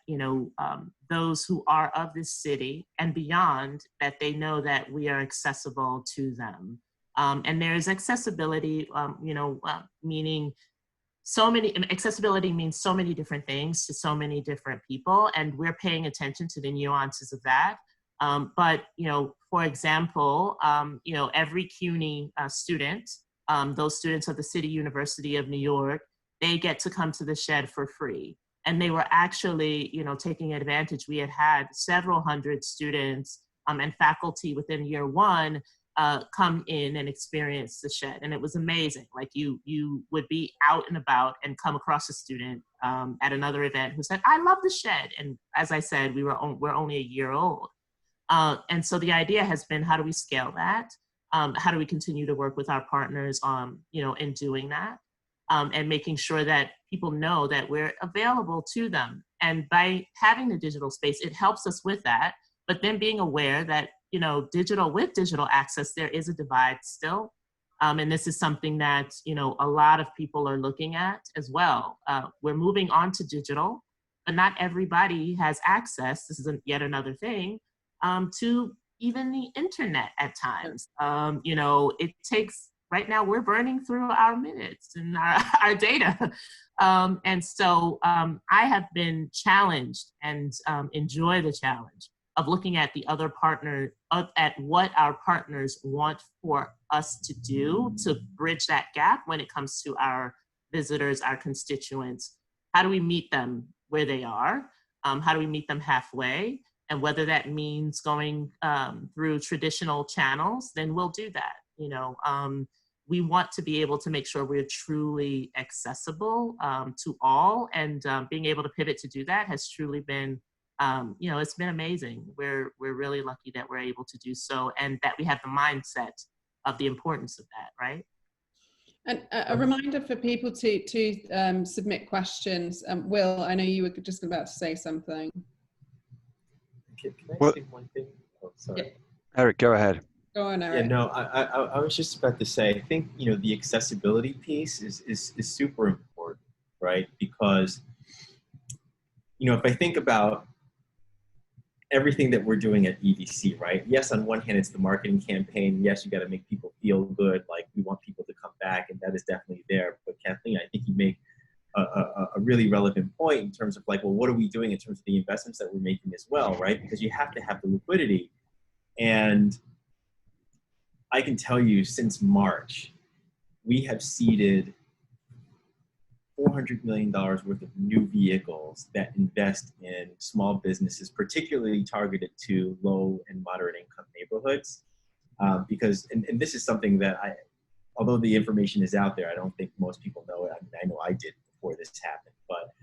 Speaker 3: those who are of this city and beyond, that they know that we are accessible to them. And there's accessibility, meaning accessibility means so many different things to so many different people, and we're paying attention to the nuances of that. But, for example, every CUNY student, those students of the City University of New York, they get to come to the Shed for free. And they were actually, taking advantage. We had several hundred students and faculty within year one come in and experience the shed. And it was amazing. Like you would be out and about and come across a student at another event who said, I love the shed. And as I said, we're only a year old. And so the idea has been, how do we scale that? How do we continue to work with our partners on, in doing that? And making sure that people know that we're available to them. And by having the digital space, it helps us with that. But then being aware that, with digital access, there is a divide still. And this is something that, a lot of people are looking at as well. We're moving on to digital, but not everybody has access. This is yet another thing, to even the internet at times. It takes, right now we're burning through our minutes and our data. And so I have been challenged and enjoy the challenge of looking at the other partner, at what our partners want for us to do to bridge that gap when it comes to our visitors, our constituents. How do we meet them where they are? How do we meet them halfway? And whether that means going through traditional channels, then we'll do that. We want to be able to make sure we're truly accessible to all, and being able to pivot to do that has truly been, it's been amazing. We're really lucky that we're able to do so, and that we have the mindset of the importance of that, right?
Speaker 1: And a reminder for people to submit questions. Will, I know you were just about to say something.
Speaker 2: Can I say one thing? Oh, sorry.
Speaker 1: Yeah.
Speaker 4: Eric, go ahead.
Speaker 1: Go on, Eric.
Speaker 2: Yeah, no, I was just about to say, I think, the accessibility piece is super important, right? Because, if I think about everything that we're doing at EDC, right? Yes, on one hand, it's the marketing campaign. Yes, you got to make people feel good. Like, we want people to come back, and that is definitely there. But Kathleen, I think you make a really relevant point in terms of like, well, what are we doing in terms of the investments that we're making as well, right? Because you have to have the liquidity. And I can tell you, since March, we have seeded $400 million worth of new vehicles that invest in small businesses, particularly targeted to low and moderate income neighborhoods. Because, and this is something that although the information is out there, I don't think most people know it. I mean, I know I did before this happened, but,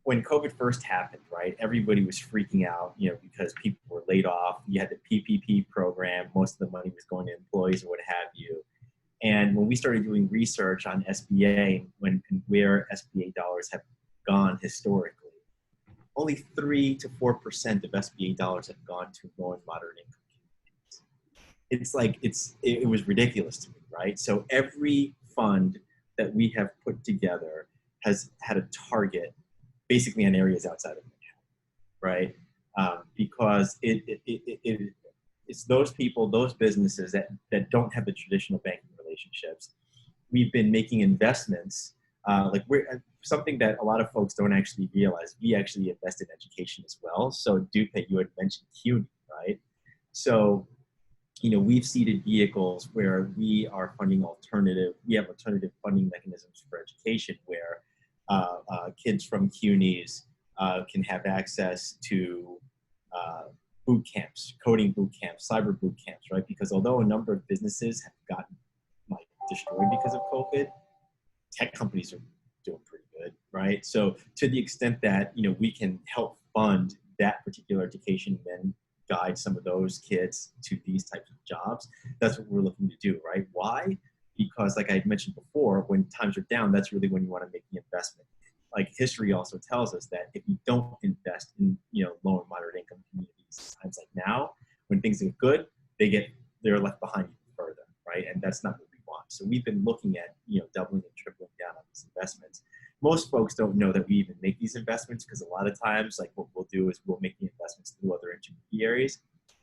Speaker 2: when COVID first happened, right, everybody was freaking out, because people were laid off. You had the PPP program. Most of the money was going to employees or what have you. And when we started doing research on SBA and where SBA dollars have gone historically, only 3 to 4% of SBA dollars have gone to low and moderate income communities. It's like, it was ridiculous to me, right? So every fund that we have put together has had a target basically in areas outside of Manhattan, right? Because it's those people, those businesses that don't have the traditional banking relationships. We've been making investments, something that a lot of folks don't actually realize. We actually invest in education as well. So Dupé, you had mentioned CUNY, right? So, we've seeded vehicles where we are funding we have alternative funding mechanisms for education where kids from CUNYs can have access to boot camps, coding boot camps, cyber boot camps, right? Because although a number of businesses have gotten destroyed because of COVID, tech companies are doing pretty good, right? So to the extent that, we can help fund that particular education, then guide some of those kids to these types of jobs, that's what we're looking to do, right? Why? Because like I mentioned before, when times are down, that's really when you want to make the investment. Like history also tells us that if you don't invest in, low and moderate income communities, times like now, when things are good, they're left behind even further, right? And that's not what we want. So we've been looking at, doubling and tripling down on these investments. Most folks don't know that we even make these investments because a lot of times, like what we'll do is we'll make the investments through other intermediaries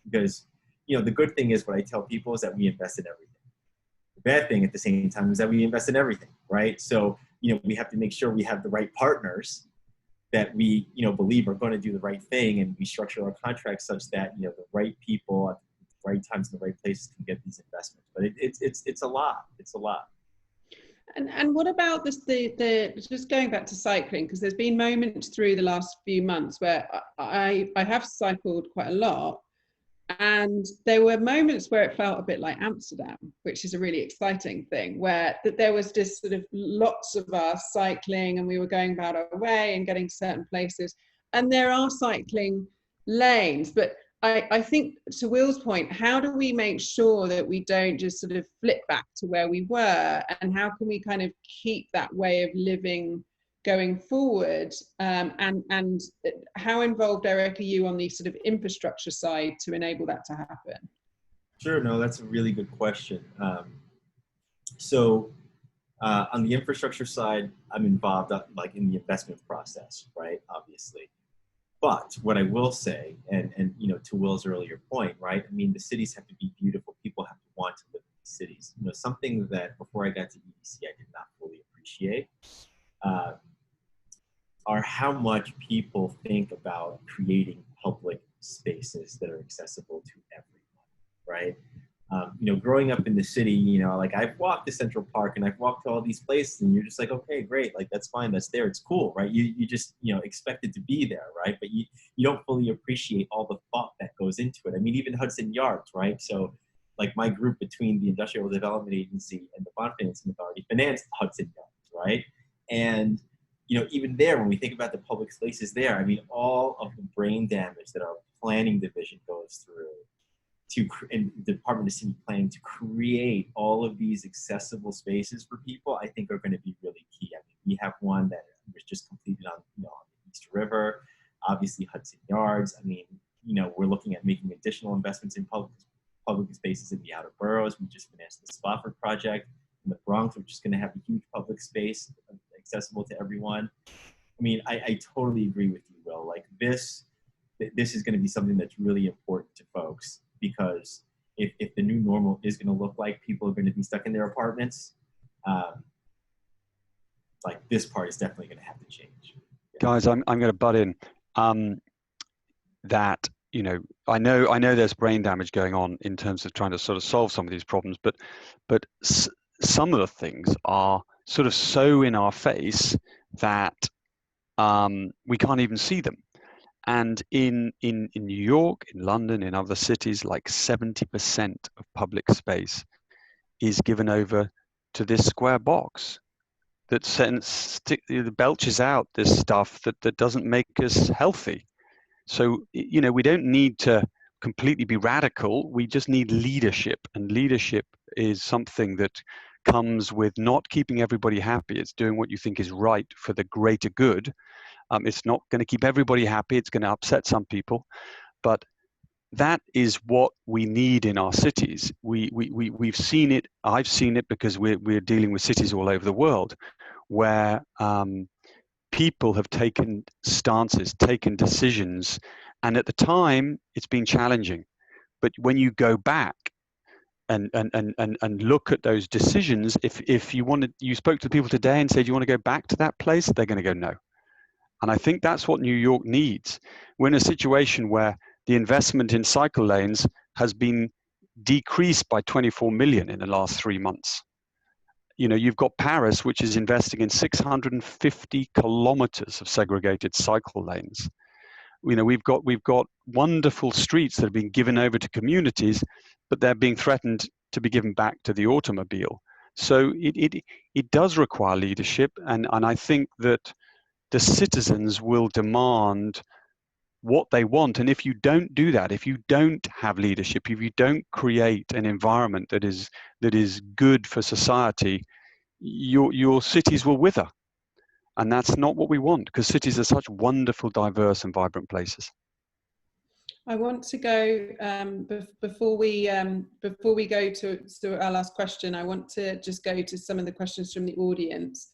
Speaker 2: because, the good thing is what I tell people is that we invest in everything. The bad thing at the same time is that we invest in everything, right? So, we have to make sure we have the right partners that we, believe are going to do the right thing, and we structure our contracts such that, the right people at the right times in the right places can get these investments. But it's a lot. It's a lot.
Speaker 1: And what about this? Just going back to cycling, because there's been moments through the last few months where I have cycled quite a lot, And there were moments where it felt a bit like Amsterdam, which is a really exciting thing, where there was just sort of lots of us cycling, and we were going about our way and getting to certain places. And there are cycling lanes, but I think, to Will's point, how do we make sure that we don't just sort of flip back to where we were, and how can we kind of keep that way of living going forward? And how involved, Eric, are you on the sort of infrastructure side to enable that to happen?
Speaker 2: Sure, no, that's a really good question. So on the infrastructure side, I'm involved like in the investment process, right? Obviously. But what I will say, and you know, to Will's earlier point, right? I mean, the cities have to be beautiful. People have to want to live in these cities. You know, something that before I got to EDC, I did not fully appreciate are how much people think about creating public spaces that are accessible to everyone, right? You know, growing up in the city, you know, like I've walked to Central Park and I've walked to all these places, and you're just like, okay, great, like that's fine, that's there, it's cool, right? You just, you know, expect it to be there, right? But you don't fully appreciate all the thought that goes into it. I mean, even Hudson Yards, right? So like my group between the Industrial Development Agency and the Bond Financing Authority financed Hudson Yards, right? And you know, even there, when we think about the public spaces there, I mean, all of the brain damage that our planning division goes through and the Department of City Planning to create all of these accessible spaces for people, I think are going to be really key. I mean, we have one that was just completed on, you know, on the East River, obviously Hudson Yards. I mean, you know, we're looking at making additional investments in public spaces in the outer boroughs. We just financed the Spofford project in the Bronx, which is going to have a huge public space accessible to everyone. I mean, I totally agree with you, Will. Like this is going to be something that's really important to folks, because if the new normal is going to look like people are going to be stuck in their apartments, like this part is definitely going to have to change. Yeah.
Speaker 4: Guys, I'm going to butt in. That, you know, I know there's brain damage going on in terms of trying to sort of solve some of these problems, but some of the things are sort of so in our face that we can't even see them. And in New York, in London, in other cities, like 70% of public space is given over to this square box that belches out this stuff that doesn't make us healthy. So, you know, we don't need to completely be radical. We just need leadership, and leadership is something that comes with not keeping everybody happy. It's doing what you think is right for the greater good. It's not going to keep everybody happy. It's going to upset some people, but that is what we need in our cities. We've seen it. I've seen it because we're dealing with cities all over the world where people have taken stances, taken decisions, and at the time it's been challenging. But when you go back and look at those decisions, if you spoke to people today and said, do you want to go back to that place? They're going to go no. And I think that's what New York needs. We're in a situation where the investment in cycle lanes has been decreased by 24 million in the last 3 months. You know, you've got Paris, which is investing in 650 kilometers of segregated cycle lanes. You know, we've got wonderful streets that have been given over to communities, but they're being threatened to be given back to the automobile. So it does require leadership, and I think that the citizens will demand what they want. And if you don't do that, if you don't have leadership, if you don't create an environment that is good for society, your cities will wither. And that's not what we want, because cities are such wonderful, diverse and vibrant places.
Speaker 1: I want to go before we go to our last question. I want to just go to some of the questions from the audience.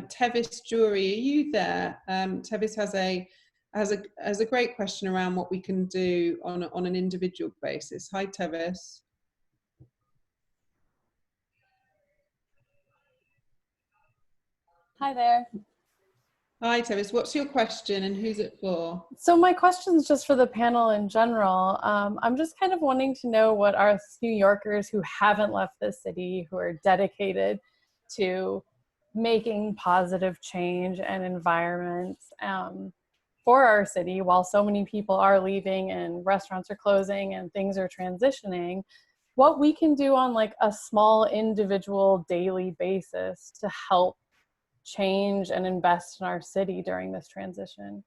Speaker 1: Tevis Jury, are you there? Tevis has a great question around what we can do on an individual basis. Hi, Tevis.
Speaker 6: Hi there.
Speaker 1: Hi, Tevis. What's your question and who's it for?
Speaker 6: So my question is just for the panel in general. I'm just kind of wanting to know what our New Yorkers who haven't left the city, who are dedicated to making positive change and environments for our city while so many people are leaving and restaurants are closing and things are transitioning, what we can do on like a small individual daily basis to help change and invest in our city during this transition.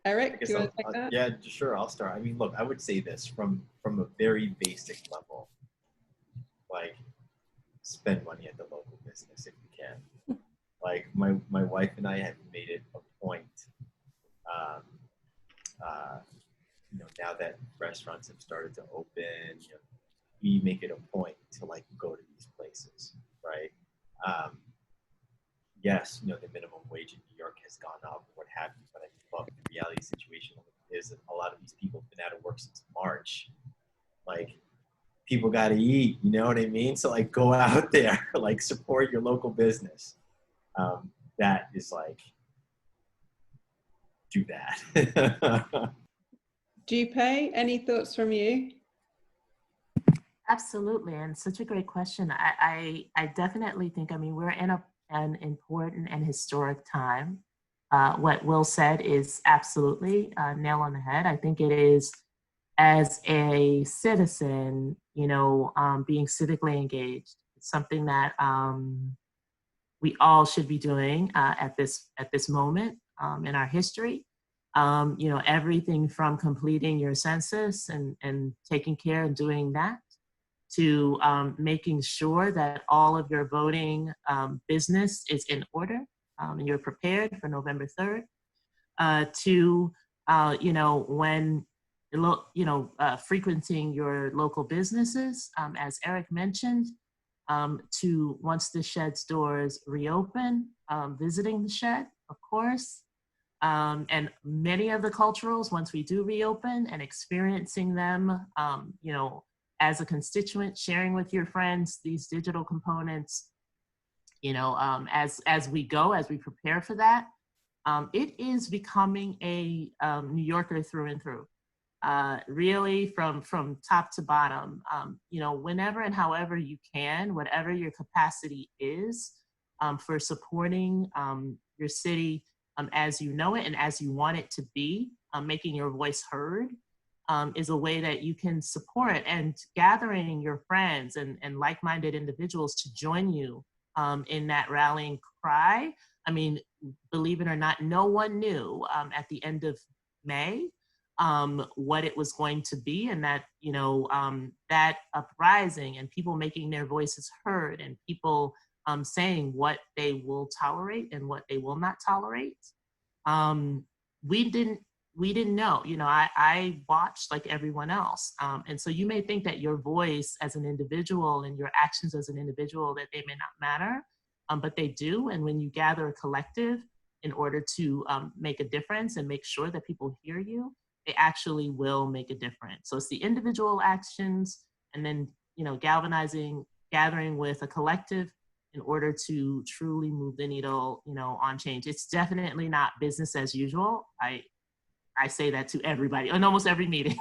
Speaker 1: Eric, do you want to take that?
Speaker 2: Yeah, sure, I'll start. I mean, look, I would say this from a very basic level, like spend money at the local business if you can. Like my wife and I have made it a point, now that restaurants have started to open, we make it a point to like go to these places, right? Yes, the minimum wage in New York has gone up, what have you, but I think, look, the reality situation is that a lot of these people have been out of work since March. Like, people got to eat, you know what I mean? So like, go out there, like support your local business. That is like, do that.
Speaker 1: Dupé, any thoughts from you?
Speaker 3: Absolutely, and such a great question. I definitely think, I mean, we're in an important and historic time. What Will said is absolutely nail on the head. I think it is, as a citizen, being civically engaged. It's something that we all should be doing at this moment in our history. Everything from completing your census and taking care and doing that, to making sure that all of your voting business is in order and you're prepared for November 3rd, to, when, frequenting your local businesses, as Eric mentioned, to once the Shed's doors reopen, visiting the Shed, of course, and many of the culturals, once we do reopen, and experiencing them, as a constituent, sharing with your friends these digital components, as we go, as we prepare for that, it is becoming a New Yorker through and through. Really from top to bottom, whenever and however you can, whatever your capacity is, for supporting your city as you know it and as you want it to be, making your voice heard, is a way that you can support, and gathering your friends and like-minded individuals to join you in that rallying cry. I mean, believe it or not, no one knew at the end of May what it was going to be, and that, that uprising and people making their voices heard, and people saying what they will tolerate and what they will not tolerate. We didn't know, I watched like everyone else. And so you may think that your voice as an individual and your actions as an individual, that they may not matter, but they do. And when you gather a collective in order to make a difference and make sure that people hear you, they actually will make a difference. So it's the individual actions, and then, gathering with a collective in order to truly move the needle, on change. It's definitely not business as usual. I say that to everybody in almost every meeting.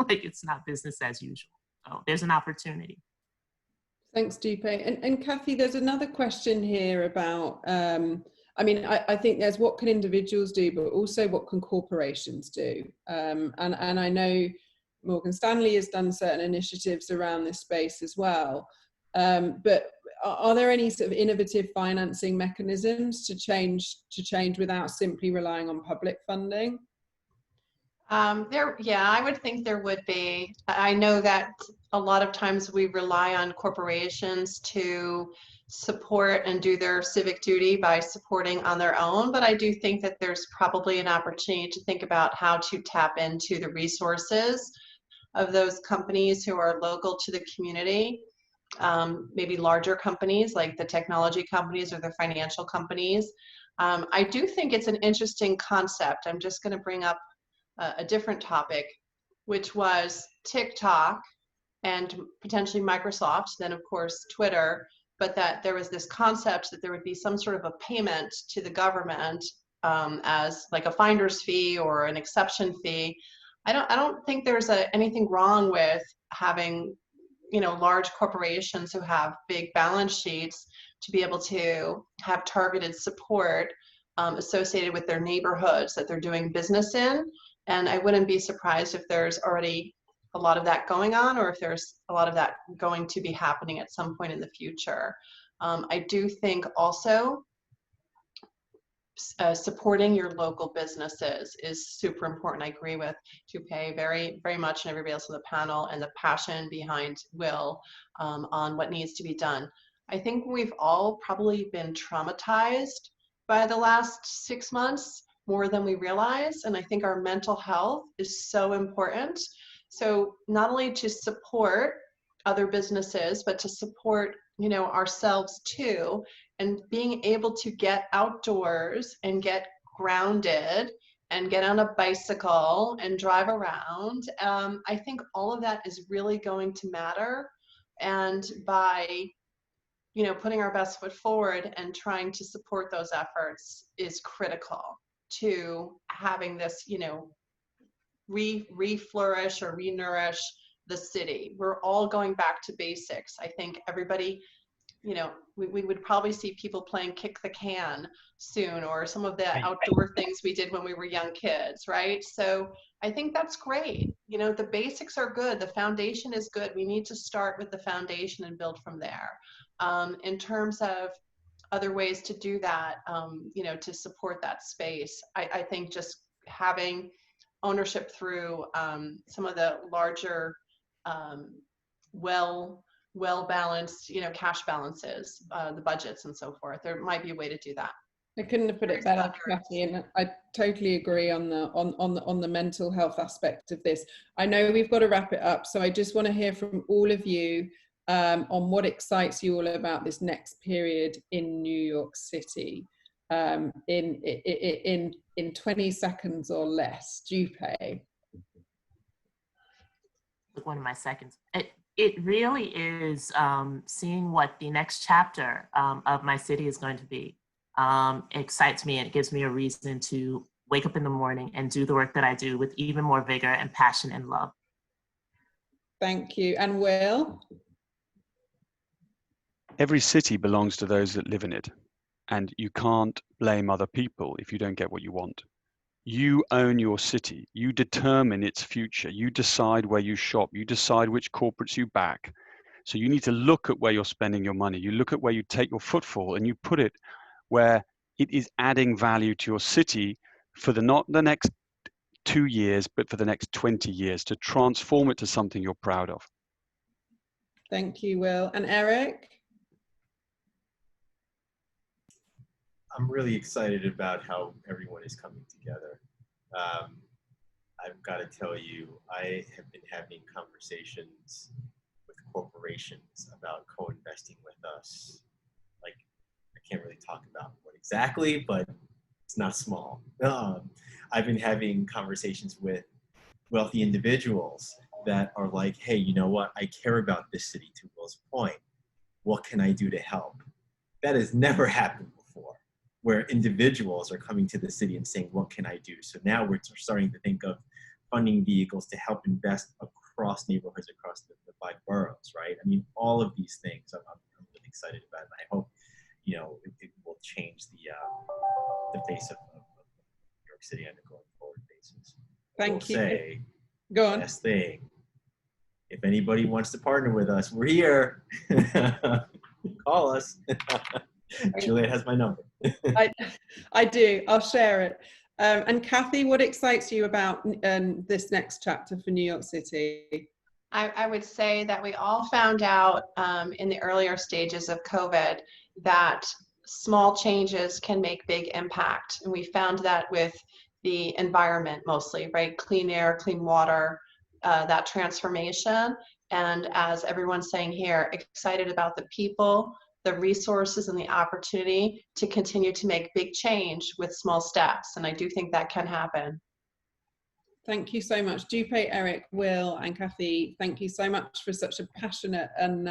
Speaker 3: Like, it's not business as usual. So there's an opportunity.
Speaker 1: Thanks, Dupé. And Kathy, there's another question here about, I think there's what can individuals do, but also what can corporations do? And I know Morgan Stanley has done certain initiatives around this space as well. But are there any sort of innovative financing mechanisms to change without simply relying on public funding?
Speaker 5: I would think there would be. I know that a lot of times we rely on corporations to support and do their civic duty by supporting on their own, but I do think that there's probably an opportunity to think about how to tap into the resources of those companies who are local to the community. Maybe larger companies like the technology companies or the financial companies. I do think it's an interesting concept. I'm just going to bring up a different topic, which was TikTok and potentially Microsoft, then of course Twitter, but that there was this concept that there would be some sort of a payment to the government as like a finder's fee or an exception fee. I don't think there's anything wrong with having large corporations who have big balance sheets to be able to have targeted support associated with their neighborhoods that they're doing business in. And I wouldn't be surprised if there's already a lot of that going on, or if there's a lot of that going to be happening at some point in the future. I do think also supporting your local businesses is super important. I agree with Dupé very, very much, and everybody else on the panel, and the passion behind Will on what needs to be done. I think we've all probably been traumatized by the last 6 months more than we realize, and I think our mental health is so important. So not only to support other businesses, but to support ourselves too, and being able to get outdoors and get grounded and get on a bicycle and drive around. I think all of that is really going to matter. And by putting our best foot forward and trying to support those efforts is critical to having this, re-flourish or re-nourish the city. We're all going back to basics. I think everybody, we would probably see people playing kick the can soon, or some of the outdoor things we did when we were young kids, right? So I think that's great. The basics are good. The foundation is good. We need to start with the foundation and build from there. In terms of other ways to do that, to support that space, I think just having ownership through some of the larger, well-balanced, cash balances, the budgets and so forth. There might be a way to do that.
Speaker 1: I couldn't have put it better, Kathy, and I totally agree on the mental health aspect of this. I know we've got to wrap it up, so I just want to hear from all of you on what excites you all about this next period in New York City. In 20 seconds or less. Dupé.
Speaker 3: One of my seconds. It really is seeing what the next chapter of my city is going to be. It excites me, and it gives me a reason to wake up in the morning and do the work that I do with even more vigor and passion and love.
Speaker 1: Thank you. And Will?
Speaker 4: Every city belongs to those that live in it, and you can't blame other people if you don't get what you want. You own your city. You determine its future. You decide where you shop. You decide which corporates you back. So you need to look at where you're spending your money. You look at where you take your footfall, and you put it where it is adding value to your city for not the next 2 years, but for the next 20 years, to transform it to something you're proud of.
Speaker 1: Thank you, Will. And Eric?
Speaker 2: I'm really excited about how everyone is coming together. I've got to tell you, I have been having conversations with corporations about co-investing with us. Like, I can't really talk about what exactly, but it's not small. I've been having conversations with wealthy individuals that are like, hey, you know what? I care about this city, to Will's point. What can I do to help? That has never happened before, where individuals are coming to the city and saying, what can I do? So now we're starting to think of funding vehicles to help invest across neighborhoods, across the 5 boroughs, right? I mean, all of these things I'm really excited about. And I hope, it will change the face of New York City on a going forward basis.
Speaker 1: Thank you.
Speaker 2: Say,
Speaker 1: go on.
Speaker 2: Last thing, if anybody wants to partner with us, we're here. Call us. Juliet has my number.
Speaker 1: I do. I'll share it. And Kathy, what excites you about this next chapter for New York City?
Speaker 5: I would say that we all found out in the earlier stages of COVID that small changes can make big impact. And we found that with the environment mostly, right? Clean air, clean water, that transformation. And as everyone's saying here, excited about the people, the resources, and the opportunity to continue to make big change with small steps. And I do think that can happen.
Speaker 1: Thank you so much. Dupé, Eric, Will, and Kathy, thank you so much for such a passionate and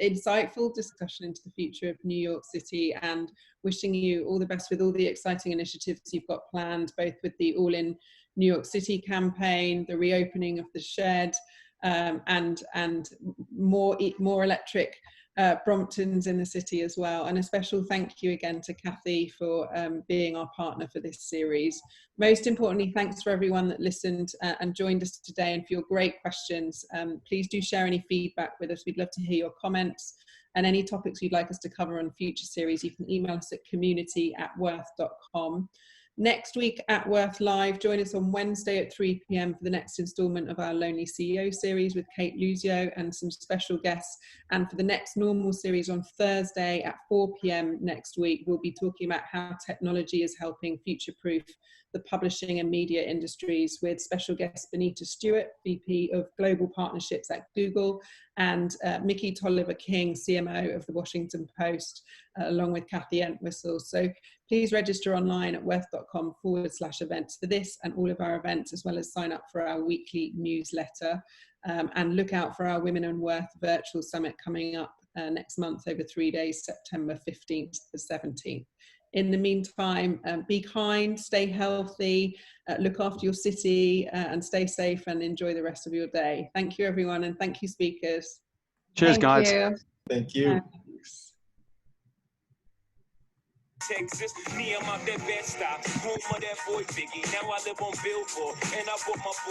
Speaker 1: insightful discussion into the future of New York City, and wishing you all the best with all the exciting initiatives you've got planned, both with the All in New York City campaign, the reopening of the shed, and more electric Bromptons in the city as well. And a special thank you again to Kathy for being our partner for this series. Most importantly, thanks for everyone that listened and joined us today, and for your great questions. Please do share any feedback with us. We'd love to hear your comments, and any topics you'd like us to cover on future series, you can email us at community@worth.com. Next week at Worth Live, join us on Wednesday at 3 p.m. for the next instalment of our Lonely CEO series with Kate Luzio and some special guests. And for the next normal series on Thursday at 4 p.m. next week, we'll be talking about how technology is helping future-proof the publishing and media industries, with special guest Benita Stewart, VP of Global Partnerships at Google, and Mickey Tolliver-King, CMO of the Washington Post, along with Kathy Entwistle. So please register online at worth.com/events for this and all of our events, as well as sign up for our weekly newsletter. And look out for our Women in Worth virtual summit coming up next month over 3 days, September 15th to the 17th. In the meantime, be kind, stay healthy, look after your city, and stay safe, and enjoy the rest of your day. Thank you, everyone, and thank you, speakers.
Speaker 4: Cheers, guys.
Speaker 2: Thank you.
Speaker 1: Thanks.
Speaker 7: Texas, me, I'm out that bed stop, home of that boy Biggie. Now I live on Billboard, and I bought my boy.